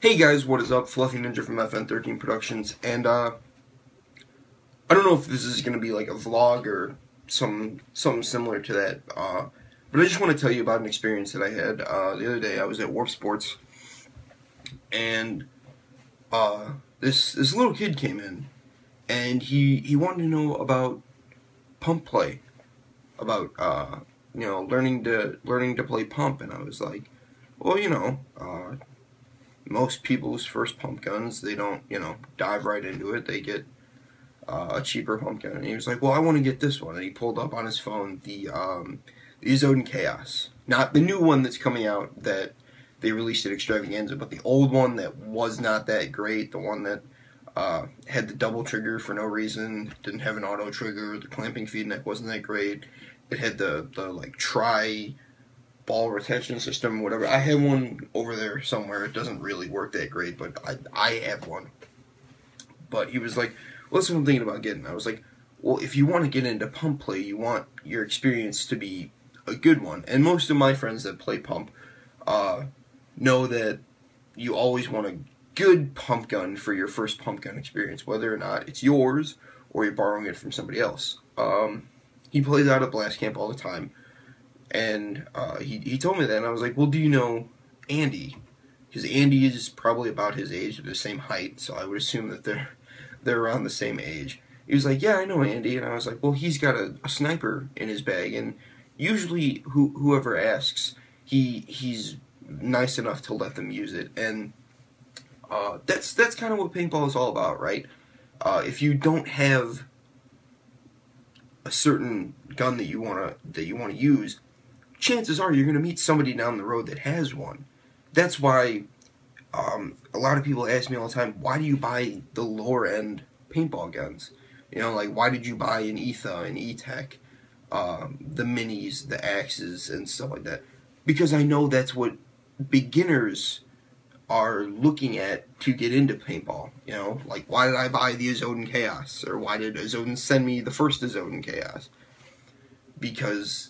Hey guys, what is up? Fluffy Ninja from FN13 Productions, and I don't know if this is going to be like a vlog or something similar to that, but I just want to tell you about an experience that I had the other day. I was at Warp Sports, and this little kid came in, and he wanted to know about pump play, about learning to play pump, and I was like, well, most people's first pump guns, they don't, dive right into it. They get a cheaper pump gun. And he was like, well, I want to get this one. And he pulled up on his phone the Izodin Chaos. Not the new one that's coming out that they released at Extravaganza, but the old one that was not that great. The one that had the double trigger for no reason, didn't have an auto trigger, the clamping feed neck wasn't that great. It had the like ball retention system, whatever. I have one over there somewhere. It doesn't really work that great, but I have one. But he was like, well, that's what I'm thinking about getting. I was like, well, if you want to get into pump play, you want your experience to be a good one. And most of my friends that play pump know that you always want a good pump gun for your first pump gun experience, whether or not it's yours or you're borrowing it from somebody else. He plays out at Blast Camp all the time. And he told me that, and I was like, well, do you know Andy? Because Andy is probably about his age, they're the same height, so I would assume that they're around the same age. He was like, yeah, I know Andy, and I was like, well, he's got a sniper in his bag, and usually whoever asks, he's nice enough to let them use it, and that's kind of what paintball is all about, right? If you don't have a certain gun that you want to use, chances are you're going to meet somebody down the road that has one. That's why a lot of people ask me all the time, why do you buy the lower end paintball guns? Like, why did you buy an ETHA, an E-Tech, the minis, the axes, and stuff like that? Because I know that's what beginners are looking at to get into paintball. Like, why did I buy the Izodin Chaos? Or why did Izodin send me the first Izodin Chaos? Because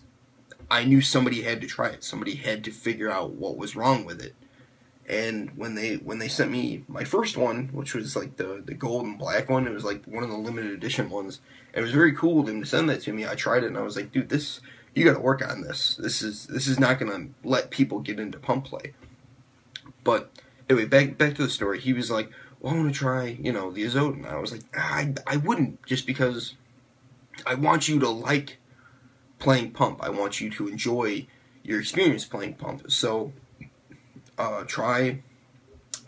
I knew somebody had to try it. Somebody had to figure out what was wrong with it. And when they sent me my first one, which was like the gold and black one, it was like one of the limited edition ones. And it was very cool of them to send that to me. I tried it and I was like, dude, you got to work on this. This is not going to let people get into pump play. But anyway, back to the story. He was like, well, I want to try, the Izodin. I was like, I wouldn't, just because I want you to like playing pump. I want you to enjoy your experience playing pump. So try,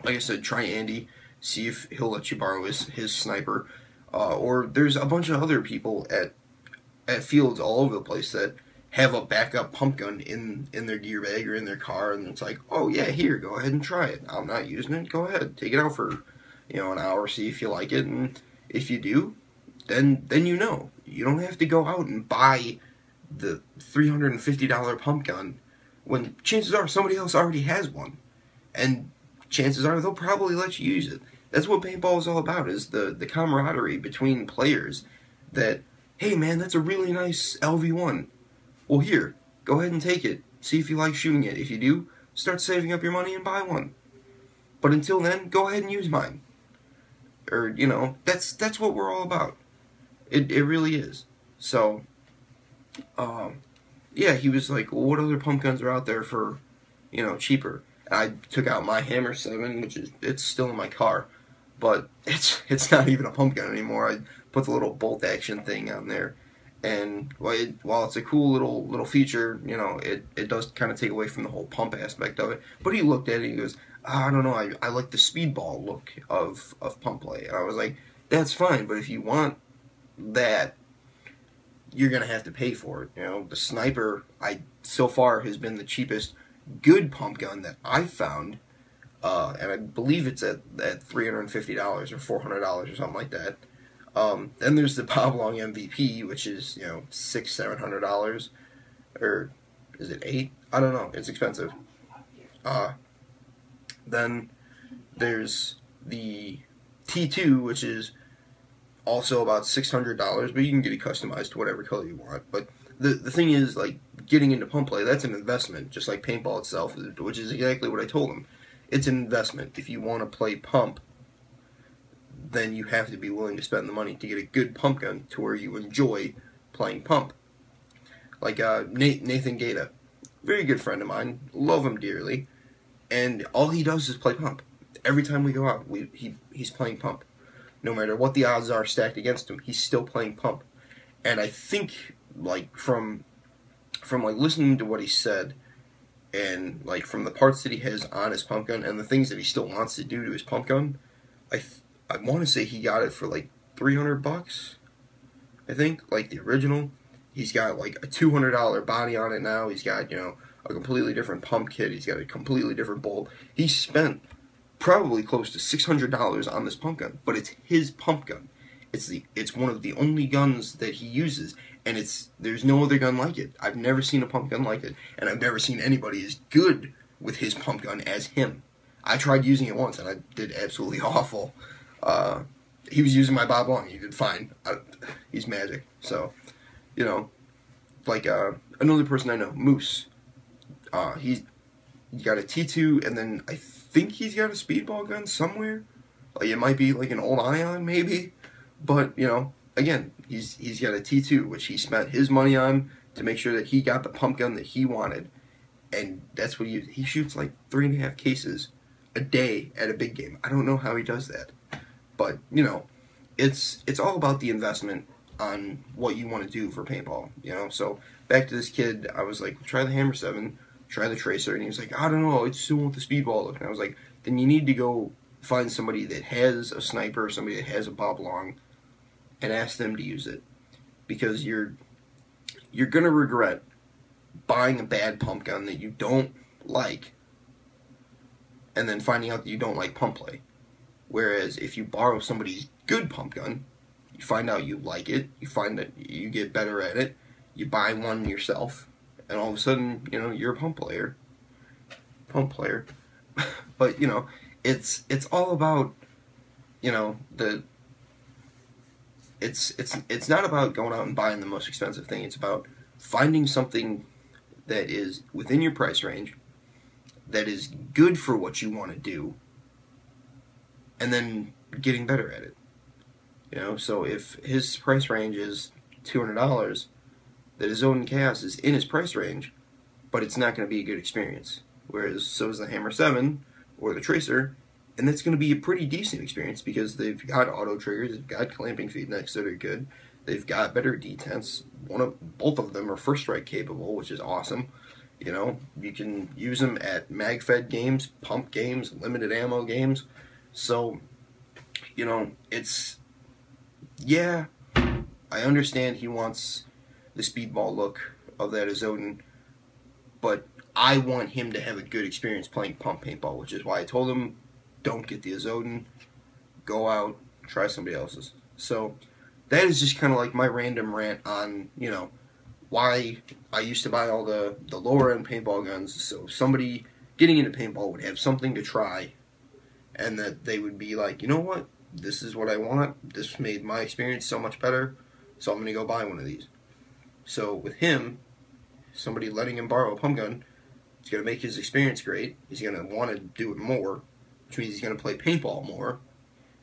like I said, try Andy, see if he'll let you borrow his sniper, or there's a bunch of other people at fields all over the place that have a backup pump gun in their gear bag or in their car, and it's like, oh yeah, here, go ahead and try it. I'm not using it, go ahead, take it out for an hour, see if you like it, and if you do, then you don't have to go out and buy the $350 pump gun when chances are somebody else already has one, and chances are they'll probably let you use it. That's what paintball is all about, is the camaraderie between players. That, hey man, that's a really nice LV1. Well, here, go ahead and take it, see if you like shooting it. If you do, start saving up your money and buy one. But until then, go ahead and use mine. Or, that's what we're all about. It really is. So yeah, he was like, well, what other pump guns are out there for, cheaper? I took out my Hammer 7, it's still in my car, but it's not even a pump gun anymore. I put the little bolt action thing on there, and while it's a cool little feature, it does kind of take away from the whole pump aspect of it. But he looked at it and he goes, I don't know, I like the speedball look of pump play. And I was like, that's fine, but if you want that, you're going to have to pay for it. The sniper, so far has been the cheapest good pump gun that I've found, and I believe it's at $350 or $400 or something like that. Then there's the Bob Long MVP, which is, $600-700, or is it $8? I don't know, it's expensive. Then there's the T2, which is also about $600, but you can get it customized to whatever color you want. But the thing is, like, getting into pump play, that's an investment, just like paintball itself, which is exactly what I told him. it's an investment. If you want to play pump, then you have to be willing to spend the money to get a good pump gun to where you enjoy playing pump. Like Nathan Gata, very good friend of mine, love him dearly, and all he does is play pump. Every time we go out, he's playing pump. No matter what the odds are stacked against him, he's still playing pump. And I think, like, from like listening to what he said, and like from the parts that he has on his pump gun and the things that he still wants to do to his pump gun, I want to say he got it for like $300. I think, like the original. He's got like a $200 body on it now. He's got, a completely different pump kit. He's got a completely different bolt. He spent probably close to $600 on this pump gun, but it's his pump gun. It's one of the only guns that he uses, and there's no other gun like it. I've never seen a pump gun like it, and I've never seen anybody as good with his pump gun as him. I tried using it once, and I did absolutely awful. He was using my Bob Long. He did fine. He's magic. So, like another person I know, Moose. He got a T2, and then I think he's got a speedball gun somewhere. Like it might be like an old Ion, maybe. But again, he's got a T2, which he spent his money on to make sure that he got the pump gun that he wanted, and that's what he shoots like 3.5 cases a day at a big game. I don't know how he does that, but it's all about the investment on what you want to do for paintball. So back to this kid, I was like, try the Hammer 7, try the Tracer, and he was like, I don't know, I just don't want the speedball look. And I was like, then you need to go find somebody that has a sniper, somebody that has a Bob Long, and ask them to use it, because you're gonna regret buying a bad pump gun that you don't like, and then finding out that you don't like pump play. Whereas if you borrow somebody's good pump gun, you find out you like it, you find that you get better at it, you buy one yourself, and all of a sudden, you're a pump player. But it's all about it's not about going out and buying the most expensive thing. It's about finding something that is within your price range, that is good for what you want to do, and then getting better at it. So if his price range is $200, that his Odin Chaos is in his price range, but it's not going to be a good experience. Whereas so is the Hammer 7 or the Tracer, and that's going to be a pretty decent experience because they've got auto triggers, they've got clamping feed necks that are good, they've got better detents. Both of them are first strike capable, which is awesome. You can use them at mag-fed games, pump games, limited ammo games. So, yeah, I understand he wants the speedball look of that Azodin, but I want him to have a good experience playing pump paintball, which is why I told him, don't get the Azodin, go out, try somebody else's. So that is just kind of like my random rant on, why I used to buy all the lower end paintball guns, so somebody getting into paintball would have something to try, and that they would be like, you know what, this is what I want, this made my experience so much better, so I'm going to go buy one of these. So with him, somebody letting him borrow a pump gun, it's going to make his experience great, he's going to want to do it more, which means he's going to play paintball more,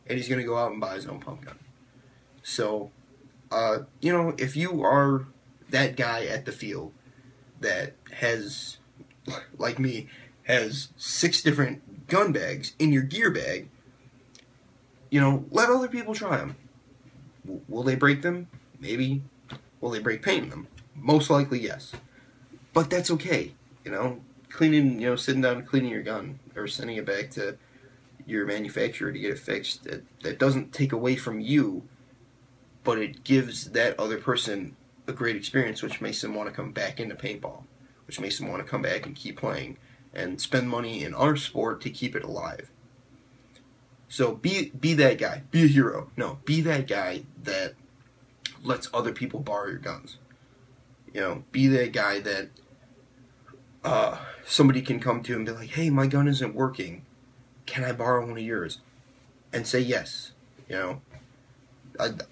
and he's going to go out and buy his own pump gun. So, if you are that guy at the field that has, like me, has 6 different gun bags in your gear bag, let other people try them. Will they break them? Maybe. Will they break painting them? Most likely, yes. But that's okay. Cleaning, sitting down and cleaning your gun or sending it back to your manufacturer to get it fixed, that doesn't take away from you, but it gives that other person a great experience, which makes them want to come back into paintball, which makes them want to come back and keep playing and spend money in our sport to keep it alive. So be that guy. Be a hero. No, be that guy that lets other people borrow your guns. Be that guy that somebody can come to and be like, hey, my gun isn't working. Can I borrow one of yours? And say yes.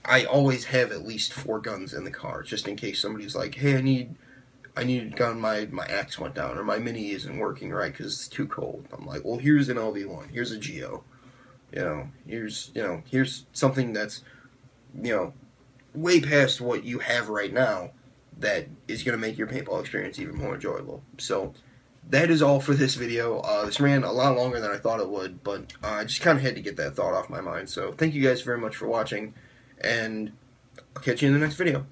I always have at least 4 guns in the car, just in case somebody's like, hey, I need I need a gun, my axe went down, or my mini isn't working right because it's too cold. I'm like, well, here's an LV1, here's a Geo, here's something that's, way past what you have right now that is going to make your paintball experience even more enjoyable. So that is all for this video. This ran a lot longer than I thought it would, but I just kind of had to get that thought off my mind. So thank you guys very much for watching, and I'll catch you in the next video.